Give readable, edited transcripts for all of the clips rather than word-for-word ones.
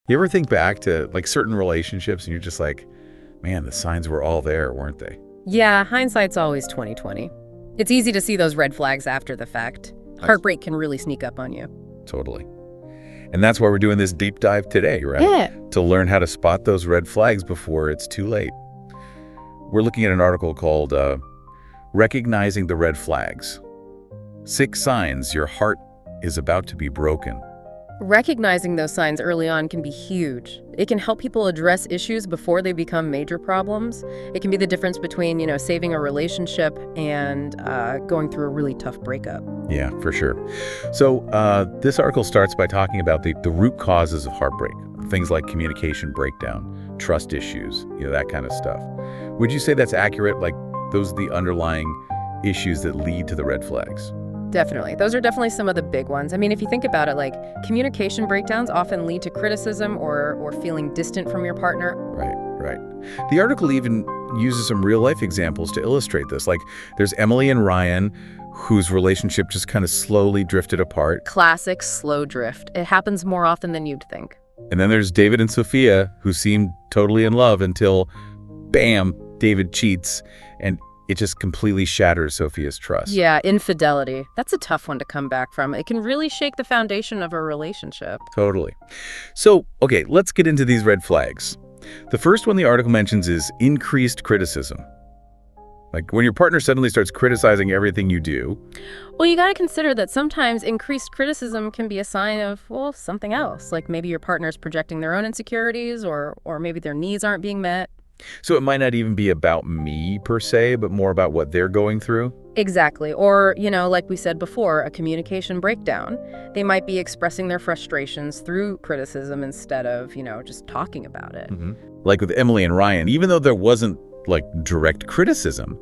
You ever think back to like certain relationships and you're just like, man, the signs were all there, weren't they? Yeah, hindsight's always 2020. It's easy to see those red flags after the fact. I- Heartbreak can really sneak up on you. Totally. And that's why we're doing this deep dive today, right? Yeah. To learn how to spot those red flags before it's too late. We're looking at an article called Recognizing the Red Flags. 6 Signs Your Heart is About to Be Broken. Recognizing those signs early on can be huge. It can help people address issues before they become major problems. It can be the difference between, saving a relationship and going through a really tough breakup. Yeah, for sure. So this article starts by talking about the root causes of heartbreak. Things like communication breakdown, trust issues, that kind of stuff. Would you say that's accurate? Like those are the underlying issues that lead to the red flags? Definitely. Those are definitely some of the big ones. I mean, if you think about it, like communication breakdowns often lead to criticism or feeling distant from your partner. Right. The article even uses some real-life examples to illustrate this. Like there's Emily and Ryan, whose relationship just kind of slowly drifted apart. Classic slow drift. It happens more often than you'd think. And then there's David and Sophia, who seemed totally in love until, bam, David cheats, and it just completely shatters Sophia's trust. Yeah, infidelity. That's a tough one to come back from. It can really shake the foundation of a relationship. Totally. So, okay, let's get into these red flags. The first one the article mentions is increased criticism. Like when your partner suddenly starts criticizing everything you do. Well, you got to consider that sometimes increased criticism can be a sign of, something else. Like maybe your partner's projecting their own insecurities or maybe their needs aren't being met. So it might not even be about me per se, but more about what they're going through. Exactly. Or, like we said before, a communication breakdown. They might be expressing their frustrations through criticism instead of, just talking about it. Like with Emily and Ryan, even though there wasn't like direct criticism,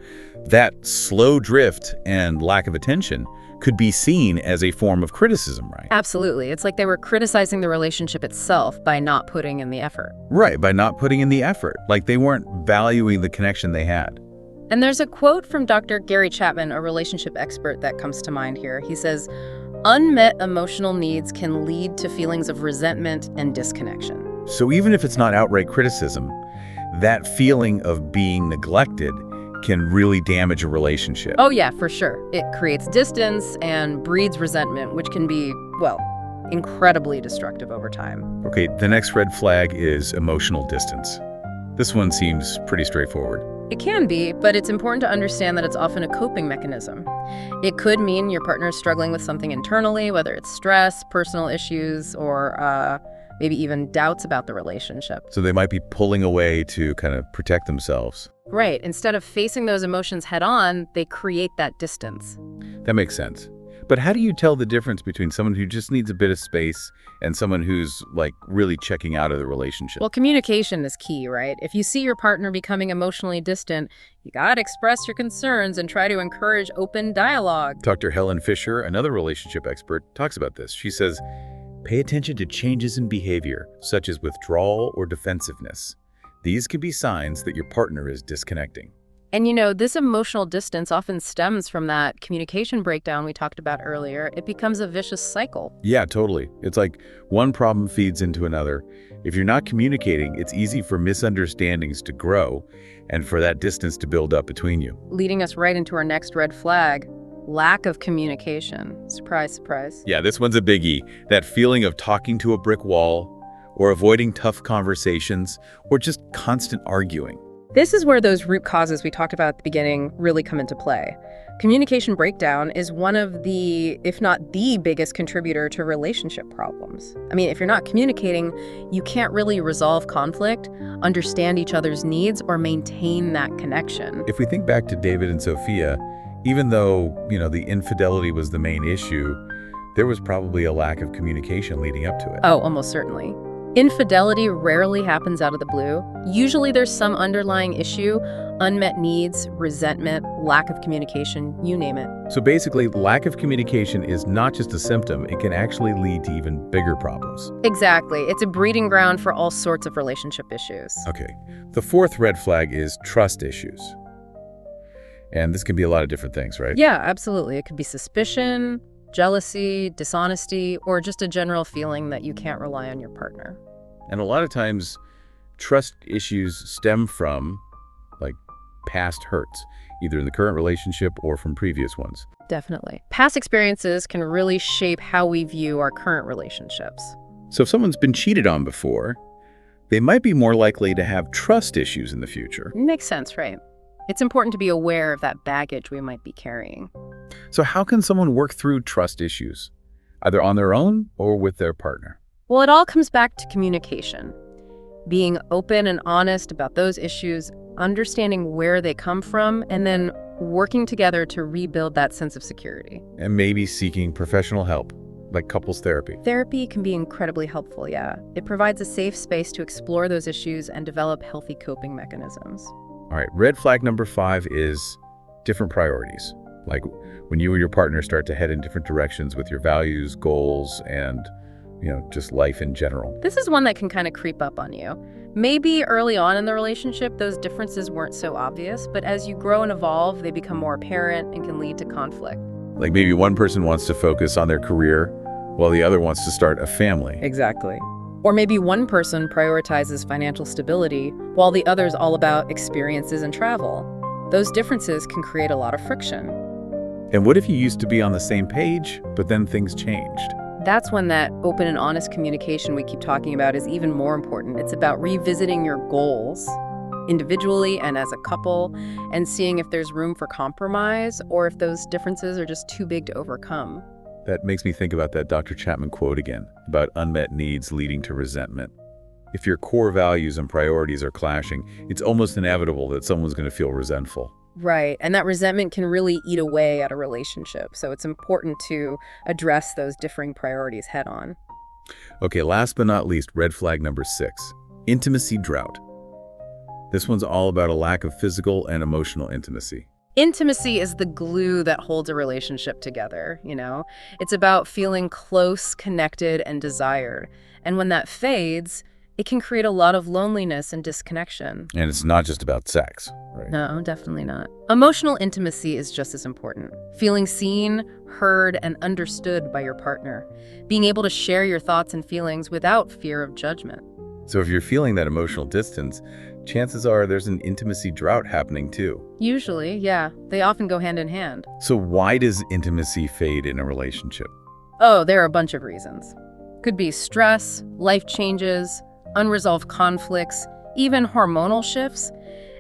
that slow drift and lack of attention could be seen as a form of criticism, right? Absolutely. It's like they were criticizing the relationship itself by not putting in the effort. Right, by not putting in the effort. Like they weren't valuing the connection they had. And there's a quote from Dr. Gary Chapman, a relationship expert, that comes to mind here. He says, "Unmet emotional needs can lead to feelings of resentment and disconnection." So even if it's not outright criticism, that feeling of being neglected can really damage a relationship. Oh yeah, for sure. It creates distance and breeds resentment, which can be, incredibly destructive over time. Okay, the next red flag is emotional distance. This one seems pretty straightforward. It can be, but it's important to understand that it's often a coping mechanism. It could mean your partner is struggling with something internally, whether it's stress, personal issues, or maybe even doubts about the relationship. So they might be pulling away to kind of protect themselves. Right. Instead of facing those emotions head on, they create that distance. That makes sense. But how do you tell the difference between someone who just needs a bit of space and someone who's like really checking out of the relationship? Well, communication is key, right? If you see your partner becoming emotionally distant, you gotta express your concerns and try to encourage open dialogue. Dr. Helen Fisher, another relationship expert, talks about this. She says, pay attention to changes in behavior, such as withdrawal or defensiveness. These can be signs that your partner is disconnecting. And this emotional distance often stems from that communication breakdown we talked about earlier. It becomes a vicious cycle. Yeah, totally. It's like one problem feeds into another. If you're not communicating, it's easy for misunderstandings to grow and for that distance to build up between you. Leading us right into our next red flag, lack of communication. Surprise, surprise. Yeah, this one's a biggie. That feeling of talking to a brick wall or avoiding tough conversations or just constant arguing. This is where those root causes we talked about at the beginning really come into play. Communication breakdown is one of the, if not the biggest contributor to relationship problems. I mean, if you're not communicating, you can't really resolve conflict, understand each other's needs, or maintain that connection. If we think back to David and Sophia, even though, the infidelity was the main issue, there was probably a lack of communication leading up to it. Oh, almost certainly. Infidelity rarely happens out of the blue. Usually there's some underlying issue, unmet needs, resentment, lack of communication, you name it. So basically, lack of communication is not just a symptom, it can actually lead to even bigger problems. Exactly. It's a breeding ground for all sorts of relationship issues. Okay. The fourth red flag is trust issues. And this can be a lot of different things, right? Yeah, absolutely. It could be suspicion, jealousy, dishonesty, or just a general feeling that you can't rely on your partner. And a lot of times, trust issues stem from, like, past hurts, either in the current relationship or from previous ones. Definitely. Past experiences can really shape how we view our current relationships. So if someone's been cheated on before, they might be more likely to have trust issues in the future. Makes sense, right? It's important to be aware of that baggage we might be carrying. So how can someone work through trust issues, either on their own or with their partner? Well, it all comes back to communication. Being open and honest about those issues, understanding where they come from, and then working together to rebuild that sense of security. And maybe seeking professional help, like couples therapy. Therapy can be incredibly helpful, yeah. It provides a safe space to explore those issues and develop healthy coping mechanisms. All right, red flag number 5 is different priorities. Like when you and your partner start to head in different directions with your values, goals, and, just life in general. This is one that can kind of creep up on you. Maybe early on in the relationship, those differences weren't so obvious, but as you grow and evolve, they become more apparent and can lead to conflict. Like maybe one person wants to focus on their career while the other wants to start a family. Exactly. Or maybe one person prioritizes financial stability while the other's all about experiences and travel. Those differences can create a lot of friction. And what if you used to be on the same page, but then things changed? That's when that open and honest communication we keep talking about is even more important. It's about revisiting your goals individually and as a couple and seeing if there's room for compromise or if those differences are just too big to overcome. That makes me think about that Dr. Chapman quote again, about unmet needs leading to resentment. If your core values and priorities are clashing, it's almost inevitable that someone's going to feel resentful. Right, and that resentment can really eat away at a relationship, so it's important to address those differing priorities head on. Okay, last but not least, red flag number 6, intimacy drought. This one's all about a lack of physical and emotional intimacy. Intimacy is the glue that holds a relationship together, It's about feeling close, connected, and desired. And when that fades, it can create a lot of loneliness and disconnection. And it's not just about sex, right? No, definitely not. Emotional intimacy is just as important. Feeling seen, heard, and understood by your partner. Being able to share your thoughts and feelings without fear of judgment. So if you're feeling that emotional distance, chances are there's an intimacy drought happening too. Usually, yeah. They often go hand in hand. So why does intimacy fade in a relationship? Oh, there are a bunch of reasons. Could be stress, life changes, unresolved conflicts, even hormonal shifts.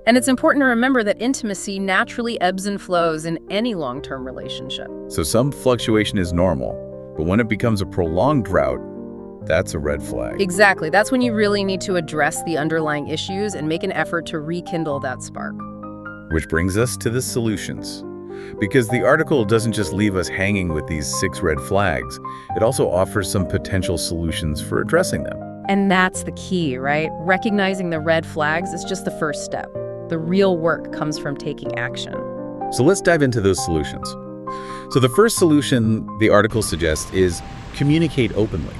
And it's important to remember that intimacy naturally ebbs and flows in any long-term relationship. So some fluctuation is normal, but when it becomes a prolonged drought, that's a red flag. Exactly. That's when you really need to address the underlying issues and make an effort to rekindle that spark. Which brings us to the solutions. Because the article doesn't just leave us hanging with these 6 red flags, it also offers some potential solutions for addressing them. And that's the key, right? Recognizing the red flags is just the first step. The real work comes from taking action. So let's dive into those solutions. So the first solution the article suggests is communicate openly.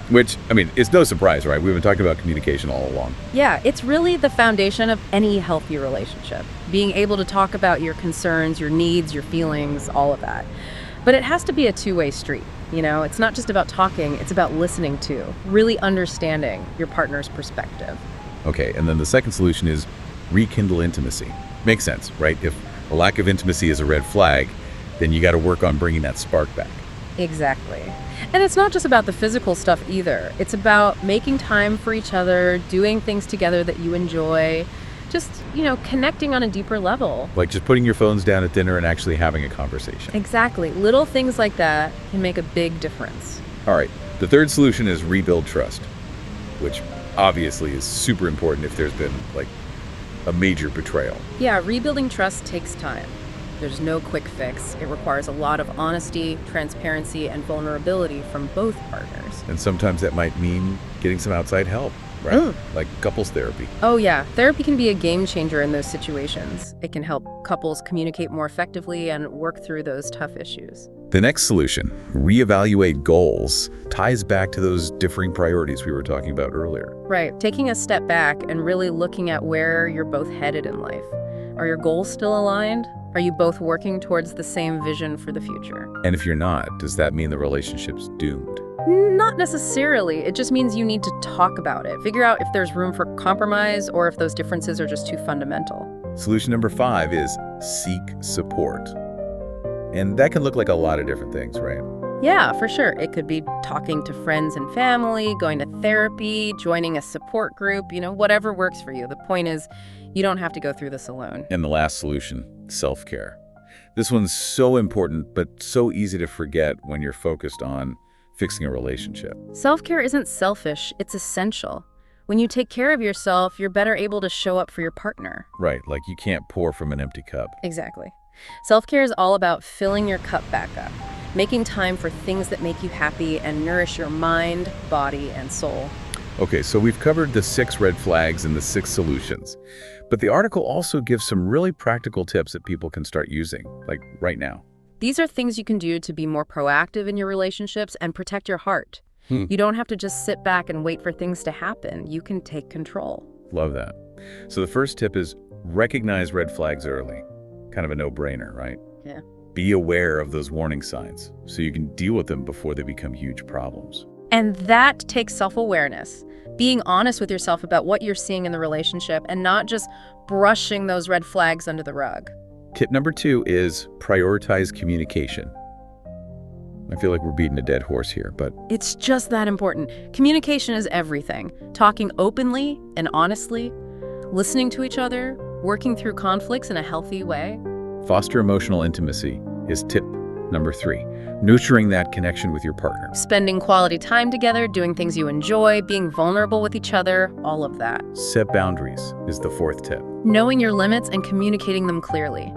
Which, it's no surprise, right? We've been talking about communication all along. Yeah, it's really the foundation of any healthy relationship. Being able to talk about your concerns, your needs, your feelings, all of that. But it has to be a two-way street. It's not just about talking, it's about listening to, really understanding your partner's perspective. Okay, and then the second solution is rekindle intimacy. Makes sense, right? If a lack of intimacy is a red flag, then you got to work on bringing that spark back. Exactly. And it's not just about the physical stuff either. It's about making time for each other, doing things together that you enjoy, just, connecting on a deeper level. Like just putting your phones down at dinner and actually having a conversation. Exactly. Little things like that can make a big difference. All right. The third solution is rebuild trust, which obviously is super important if there's been, a major betrayal. Yeah, rebuilding trust takes time. There's no quick fix. It requires a lot of honesty, transparency, and vulnerability from both partners. And sometimes that might mean getting some outside help, right? Like couples therapy. Oh yeah, therapy can be a game changer in those situations. It can help couples communicate more effectively and work through those tough issues. The next solution, reevaluate goals, ties back to those differing priorities we were talking about earlier. Right, taking a step back and really looking at where you're both headed in life. Are your goals still aligned? Are you both working towards the same vision for the future? And if you're not, does that mean the relationship's doomed? Not necessarily. It just means you need to talk about it. Figure out if there's room for compromise or if those differences are just too fundamental. Solution number 5 is seek support. And that can look like a lot of different things, right? Yeah, for sure. It could be talking to friends and family, going to therapy, joining a support group, whatever works for you. The point is, you don't have to go through this alone. And the last solution, self-care. This one's so important, but so easy to forget when you're focused on fixing a relationship. Self-care isn't selfish, it's essential. When you take care of yourself, you're better able to show up for your partner. Right, like you can't pour from an empty cup. Exactly. Self-care is all about filling your cup back up, making time for things that make you happy and nourish your mind, body, and soul. Okay, so we've covered the 6 red flags and the 6 solutions. But the article also gives some really practical tips that people can start using, like right now. These are things you can do to be more proactive in your relationships and protect your heart. You don't have to just sit back and wait for things to happen. You can take control. Love that. So the first tip is recognize red flags early. Kind of a no-brainer, right? Yeah. Be aware of those warning signs so you can deal with them before they become huge problems. And that takes self-awareness. Being honest with yourself about what you're seeing in the relationship and not just brushing those red flags under the rug. Tip number 2 is prioritize communication. I feel like we're beating a dead horse here, but It's just that important. Communication is everything. Talking openly and honestly, listening to each other, working through conflicts in a healthy way. foster emotional intimacy is tip number 3. Nurturing that connection with your partner. Spending quality time together, doing things you enjoy, being vulnerable with each other, all of that. Set boundaries is the 4th tip. Knowing your limits and communicating them clearly.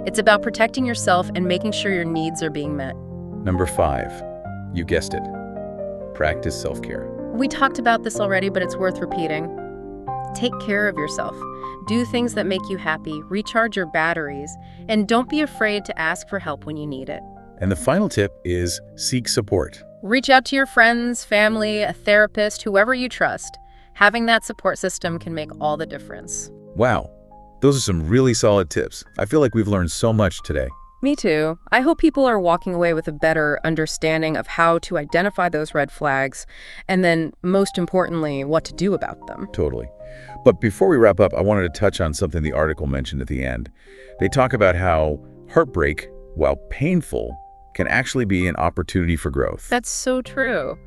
It's about protecting yourself and making sure your needs are being met. Number 5, you guessed it, practice self-care. We talked about this already, but it's worth repeating. Take care of yourself. Do things that make you happy, recharge your batteries, and don't be afraid to ask for help when you need it. And the final tip is seek support. Reach out to your friends, family, a therapist, whoever you trust. Having that support system can make all the difference. Wow, those are some really solid tips. I feel like we've learned so much today. Me too. I hope people are walking away with a better understanding of how to identify those red flags, and then, most importantly, what to do about them. Totally. But before we wrap up, I wanted to touch on something the article mentioned at the end. They talk about how heartbreak, while painful, can actually be an opportunity for growth. That's so true.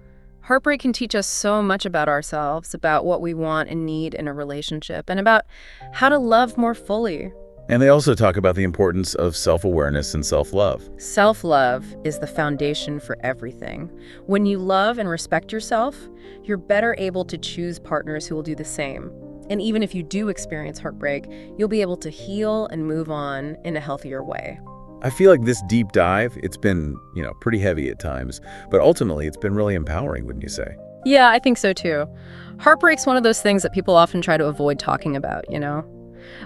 Heartbreak can teach us so much about ourselves, about what we want and need in a relationship, and about how to love more fully. And they also talk about the importance of self-awareness and self-love. Self-love is the foundation for everything. When you love and respect yourself, you're better able to choose partners who will do the same. And even if you do experience heartbreak, you'll be able to heal and move on in a healthier way. I feel like this deep dive, it's been, pretty heavy at times, but ultimately it's been really empowering, wouldn't you say? Yeah, I think so too. Heartbreak's one of those things that people often try to avoid talking about,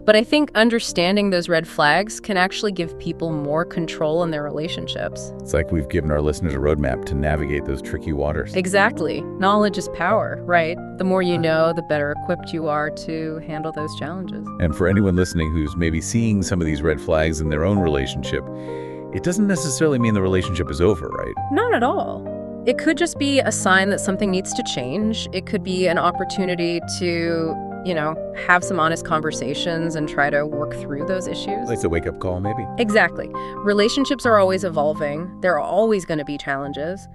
But I think understanding those red flags can actually give people more control in their relationships. It's like we've given our listeners a roadmap to navigate those tricky waters. Exactly. Knowledge is power, right? The more you know, the better equipped you are to handle those challenges. And for anyone listening who's maybe seeing some of these red flags in their own relationship, it doesn't necessarily mean the relationship is over, right? Not at all. It could just be a sign that something needs to change. It could be an opportunity to have some honest conversations and try to work through those issues. Like a wake-up call, maybe? Exactly. Relationships are always evolving. There are always going to be challenges.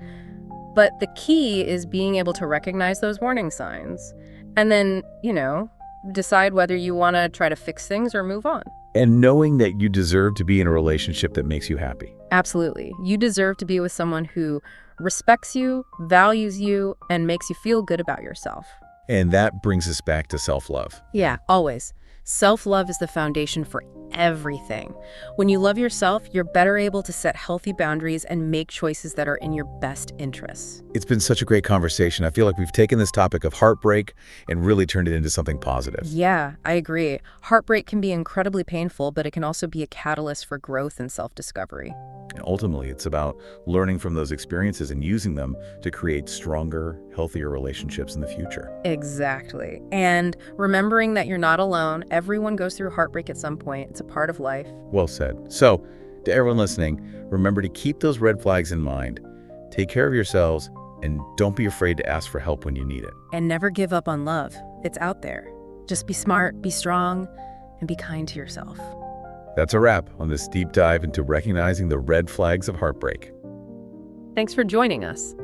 But the key is being able to recognize those warning signs and then, decide whether you want to try to fix things or move on. And knowing that you deserve to be in a relationship that makes you happy. Absolutely. You deserve to be with someone who respects you, values you, and makes you feel good about yourself. And that brings us back to self-love. Yeah, always. Self-love is the foundation for everything. When you love yourself, you're better able to set healthy boundaries and make choices that are in your best interests. It's been such a great conversation. I feel like we've taken this topic of heartbreak and really turned it into something positive. Yeah, I agree. Heartbreak can be incredibly painful, but it can also be a catalyst for growth and self-discovery. And ultimately, it's about learning from those experiences and using them to create stronger, healthier relationships in the future. Exactly. And remembering that you're not alone. Everyone goes through heartbreak at some point. It's a part of life. Well said. So, to everyone listening, remember to keep those red flags in mind, take care of yourselves, And don't be afraid to ask for help when you need it. And never give up on love. It's out there. Just be smart, be strong, and be kind to yourself. That's a wrap on this deep dive into recognizing the red flags of heartbreak. Thanks for joining us.